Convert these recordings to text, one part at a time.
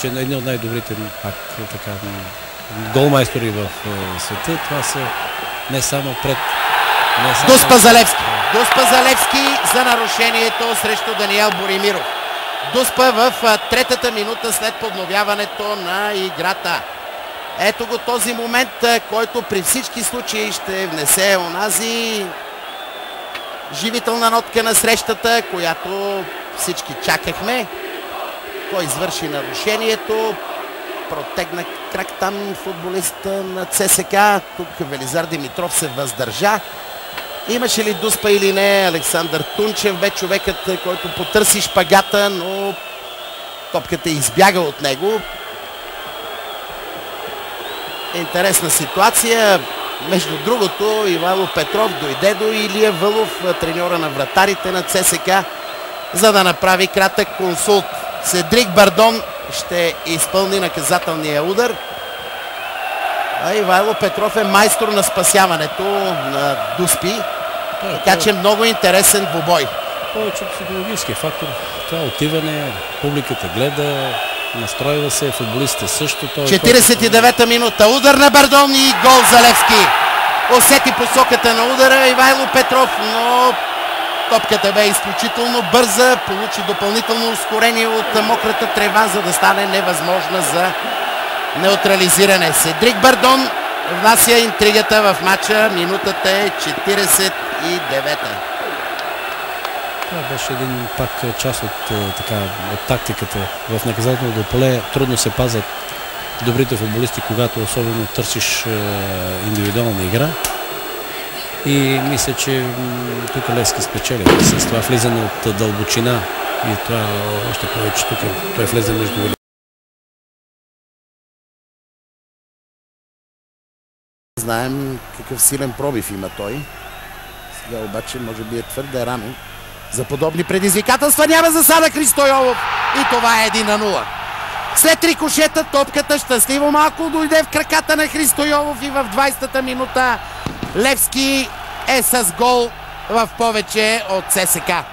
че едни от най-добрите голмайстори в света. Това са не само пред... Дуспа Залевски за нарушението срещу Даниел Боримиров. Дуспа в третата минута след подновяването на играта. Ето го този момент, който при всички случаи ще внесе онази живителна нотка на срещата, която всички чакахме. Кой извърши нарушението? Протегна крак там футболиста на ЦСКА. Тук Велизар Димитров се въздържа. Имаше ли Дуспа или не? Александър Тунчев бе човекът, който потърси шпагата, но топката избяга от него. Интересна ситуация. Между другото, Ивайло Петров дойде до Илия Вълов, треньора на вратарите на ЦСКА, за да направи кратък консулт. Седрик Бардон ще изпълни наказателния удар. А Ивайло Петров е майстор на спасяването на Дуспи. Така че много интересен двубой. Повече психологически фактор. Това отиване, публиката гледа, настройва се, футболистите също. 49-та минута. Удар на Бардон и гол за Левски. Усети посоката на удара Ивайло Петров, но топката бе изключително бърза. Получи допълнително ускорение от мократа трева, за да стане невъзможна за неутрализиране. Седрик Бардон внася интригата в матча. Минутата е 49-та. Това беше един пак част от тактиката в наказателното поле. Трудно се пазят добрите футболисти, когато особено търсиш индивидуална игра. И мисля, че тук Левски спечели с това влизане от дълбочина. И това още повече тук той влезе между... Знаем какъв силен пробив има той. Сега обаче може би е твърде рано. За подобни предизвикателства няма засада Христо Йолов. И това е 1-0. След рикошета топката щастливо малко дойде в краката на Христо Йолов и в 20-та минута Левски е с гол в повече от ЦСКА.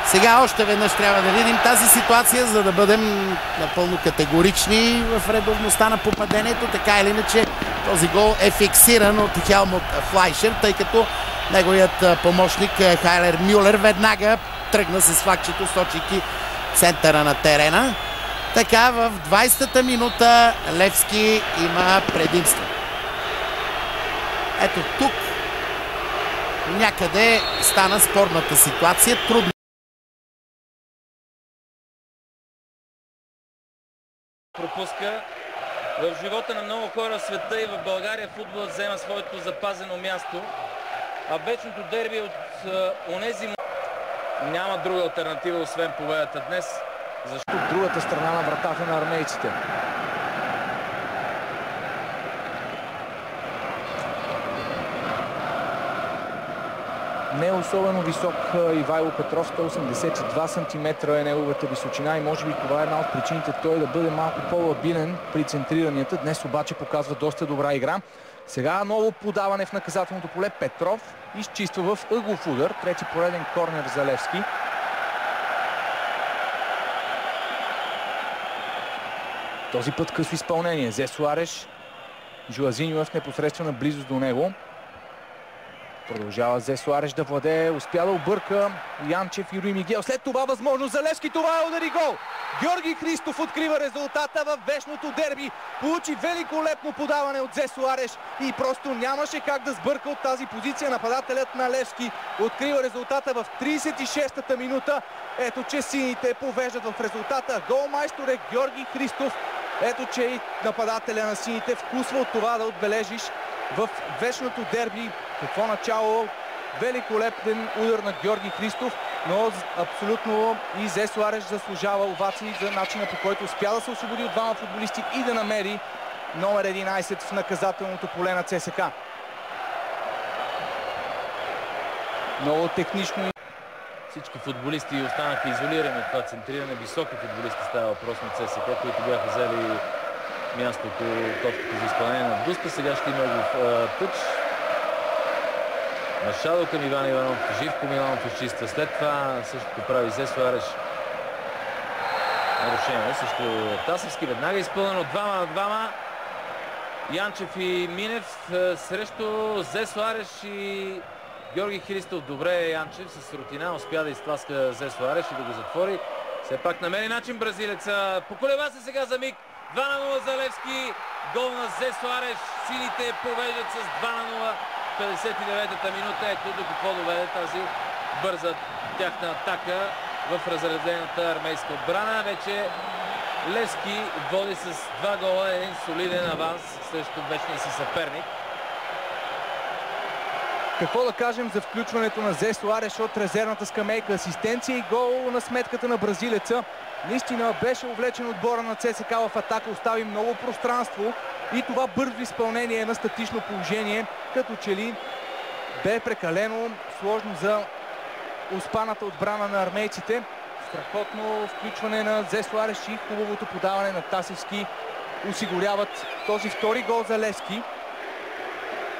Сега още веднъж трябва да видим тази ситуация, за да бъдем напълно категорични в редовността на попадението. Така или иначе този гол е фиксиран от Хелмут Флайшер, тъй като неговият помощник Хайлер Мюлер веднага тръгна с флагчето, сочейки центъра на терена. Така в 20-та минута Левски има предимство. Ето тук някъде стана спорната ситуация. Трудно. Пропуска. В живота на много хора в света и в България футболът взема своето запазено място. А вечното дерби от онези няма друга алтернатива, освен победата днес. Защо другата страна на вратата на армейците? Не е особено висок Ивайло Петров, 182 см е неговата височина и може би това е една от причините той да бъде малко по-лабилен при центриранията. Днес обаче показва доста добра игра. Сега ново подаване в наказателното поле. Петров изчиства в ъглов удар. Трети пореден корнер за Левски. Този път късо изпълнение. Зе Суареш. Жуазиньо е в непосредствена близост до него. Продължава Зе Суареш да владее. Успя да обърка Янчев и Руи Мигел. След това възможност за Левски. Това е удар и гол. Георги Христов открива резултата в вечното дерби. Получи великолепно подаване от Зе Суареш и просто нямаше как да сбърка от тази позиция. Нападателят на Левски открива резултата в 36-та минута. Ето, че сините повеждат в резултата. Голмайстор е Георги Христов. Ето, че и нападателя на сините вкусва от това да отбележиш в вечното дерби. Какво начало, великолепен удар на Георги Христов, но абсолютно и Зе Суареш заслужава овации за начина, по който успя да се освободи от двама футболисти и да намери номер 11 в наказателното поле на ЦСКА. Много технично. Всички футболисти останаха изолирани от това центриране. Високи футболисти става въпрос на ЦСКА, които бяха взели мястото, точката за изпълнение на Дуспа. Сега ще има тъч. Машадо към Иван Иванов, Живко Миланов изчиства. След това същото прави Зе Суареш. Нарушение също Тасевски. Веднага изпълнено 2 на 2. Янчев и Минев срещу Зе Суареш и Георги Христов. Добре, Янчев с рутина успя да изтласка Зе Суареш и да го затвори. Все пак намери начин бразилеца. Поколева се сега за миг. 2 на 0 за Левски. Гол на Зе Суареш. Сините повеждат с 2 на 0. 59-та минута. Ето до какво доведе тази бърза тяхна атака в разредената армейска отбрана. Вече Левски води с 2 гола, един солиден аванс срещу вечния си съперник. Какво да кажем за включването на Зе Суареш от резервната скамейка? Асистенция и гол на сметката на бразилеца. Наистина беше увлечен отбора на ЦСКА в атака, остави много пространство и това бързо изпълнение на статично положение, като че ли бе прекалено сложно за успаната отбрана на армейците. Страхотно включване на Зе Суареш и хубавото подаване на Тасевски осигуряват този втори гол за Левски.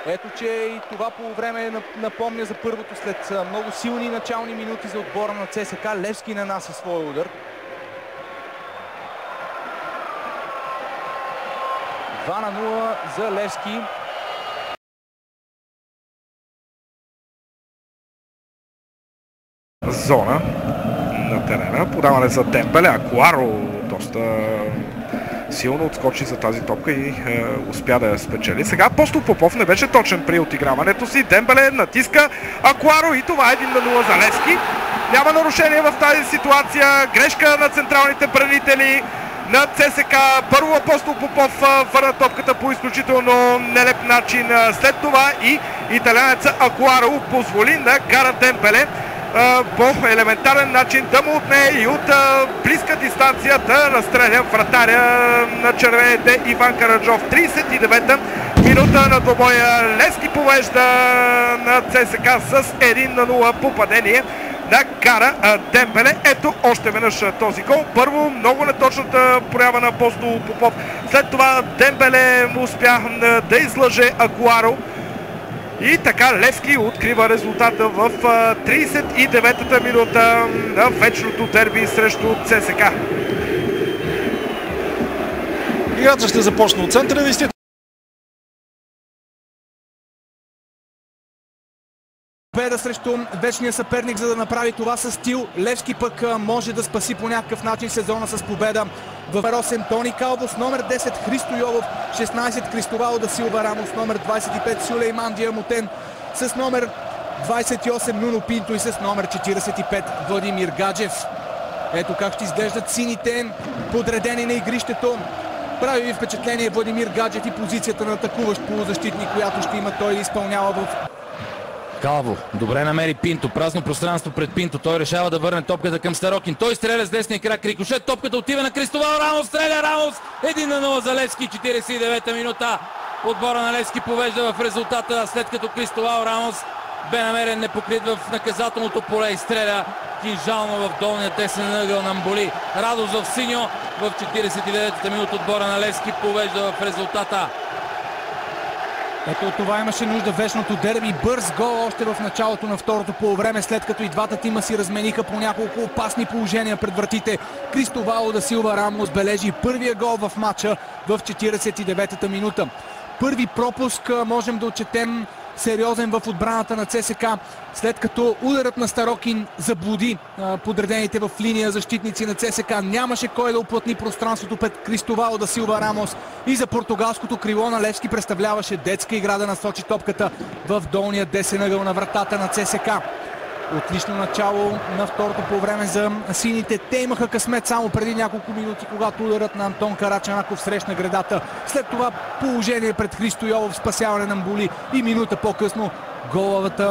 Ето, че и това по време напомня за първото след много силни начални минути за отбора на ЦСКА. Левски нанася своя удар. 2 на 0 за Левски. Зона на терена. Подаване за Дембеле. Акуаро доста силно отскочи за тази топка и успя да я спечели. Сега Апостол Попов не беше точен при отиграването си. Дембеле натиска Акуаро и това е 1 на 0 за Левски. Няма нарушение в тази ситуация. Грешка на централните бранители на ЦСКА. Първо Апостол Попов върна топката по изключително нелеп начин. След това и италянеца Акуаро позволи на Гара Дембеле по елементарен начин да му отне и от близка дистанция да разстреля вратаря на червените Иван Караджов. 39-та минута на двобоя. Левски повежда на ЦСКА с 1 на 0 попадение на Гара Дембеле. Ето още веднъж този гол. Първо много неточната проява на Апостол Попов. След това Дембеле му успя да излъже Акуаро. И така Левски открива резултата в 39-та минута на вечното дерби срещу ЦСКА. Играта ще започне от центъра. Победа срещу вечния съперник, за да направи това със стил. Левски пък може да спаси по някакъв начин сезона с победа. В 8 Тони Калбос, номер 10 Христо Йовов, 16 Кристовал да Силва Рамос, номер 25 Сюлейман Диамотен, с номер 28 Нуно Пинто и с номер 45 Владимир Гаджев. Ето как ще изглеждат сините, подредени на игрището. Прави ви впечатление Владимир Гаджев и позицията на атакуващ полузащитник, която ще има той да изпълнява в... Калво добре намери Пинто. Празно пространство пред Пинто. Той решава да върне топката към Старокин. Той стреля с десния крак. Рикошет. Топката отива на Кристовал. Рамос стреля. Рамос. 1 на 0 за Левски. 49-та минута. Отбора на Левски повежда в резултата, след като Кристовал Рамос бе намерен непокрит в наказателното поле и стреля кинжално в долния десен ъгъл на Мболи. Радост в синьо. В 49-та минута отбора на Левски повежда в резултата. Ето от това имаше нужда вечното дерби. Бърз гол още в началото на второто полувреме, след като и двата тима си размениха по няколко опасни положения пред вратите. Кристовал да Силва Рамос бележи първия гол в матча в 49-та минута. Първи пропуск можем да отчетем сериозен в отбраната на ЦСКА, след като ударът на Старокин заблуди подредените в линия защитници на ЦСКА. Нямаше кой да уплътни пространството пред Кристовал да Силва Рамос и за португалското крило на Левски представляваше детска игра да насочи топката в долния десен ъгъл на вратата на ЦСКА. Отлично начало на второто по време за сините. Те имаха късмет само преди няколко минути, когато ударът на Антон Карачанаков срещна гредата. След това положение пред Христо Йовов, спасяване на Мболи и минута по-късно голът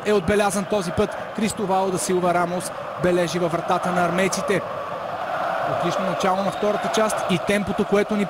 е отбелязан този път. Кристовал да Силва Рамос бележи във вратата на армейците. Отлично начало на втората част и темпото, което ни